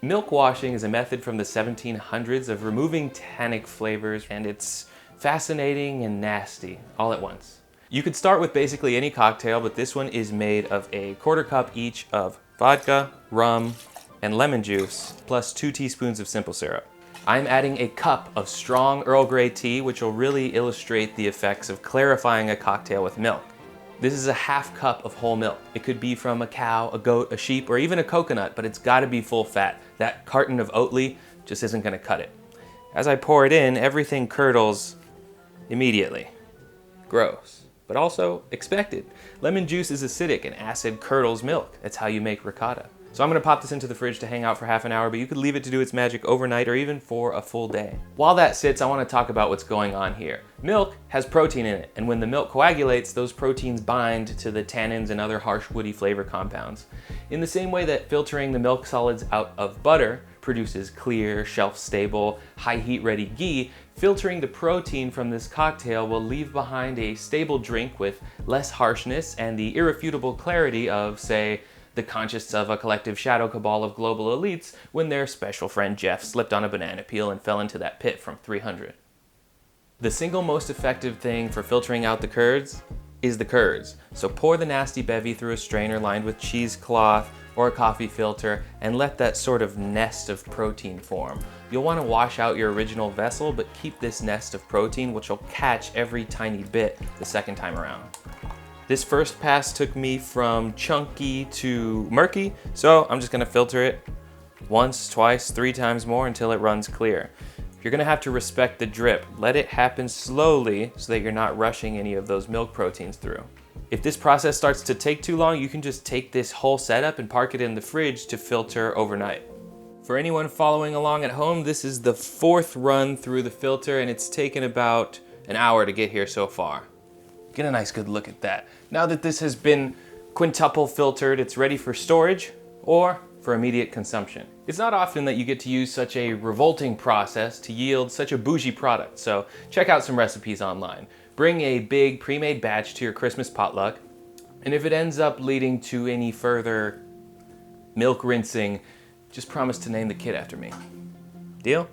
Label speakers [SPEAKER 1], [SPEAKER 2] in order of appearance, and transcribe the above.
[SPEAKER 1] Milk washing is a method from the 1700s of removing tannic flavors, and it's fascinating and nasty all at once. You could start with basically any cocktail, but this one is made of a 1/4 cup each of vodka, rum, and lemon juice, plus 2 teaspoons of simple syrup. I'm adding a cup of strong Earl Grey tea, which will really illustrate the effects of clarifying a cocktail with milk. This is a 1/2 cup of whole milk. It could be from a cow, a goat, a sheep, or even a coconut, but it's gotta be full fat. That carton of Oatly just isn't gonna cut it. As I pour it in, everything curdles immediately. Gross, but also expected. Lemon juice is acidic and acid curdles milk. That's how you make ricotta. So I'm gonna pop this into the fridge to hang out for 1/2 hour, but you could leave it to do its magic overnight or even for a full day. While that sits, I wanna talk about what's going on here. Milk has protein in it, and when the milk coagulates, those proteins bind to the tannins and other harsh woody flavor compounds. In the same way that filtering the milk solids out of butter produces clear, shelf-stable, high-heat ready ghee, filtering the protein from this cocktail will leave behind a stable drink with less harshness and the irrefutable clarity of, say, the conscience of a collective shadow cabal of global elites when their special friend Jeff slipped on a banana peel and fell into that pit from 300. The single most effective thing for filtering out the curds is the curds. So pour the nasty bevy through a strainer lined with cheesecloth or a coffee filter and let that sort of nest of protein form. You'll want to wash out your original vessel, but keep this nest of protein, which will catch every tiny bit the second time around. This first pass took me from chunky to murky, so I'm just gonna filter it once, twice, 3 times more until it runs clear. You're gonna have to respect the drip. Let it happen slowly so that you're not rushing any of those milk proteins through. If this process starts to take too long, you can just take this whole setup and park it in the fridge to filter overnight. For anyone following along at home, this is the 4th run through the filter, and it's taken about an hour to get here so far. Get a nice good look at that. Now that this has been quintuple filtered, it's ready for storage or for immediate consumption. It's not often that you get to use such a revolting process to yield such a bougie product, so check out some recipes online. Bring a big pre-made batch to your Christmas potluck, and if it ends up leading to any further milk rinsing, just promise to name the kid after me. Deal?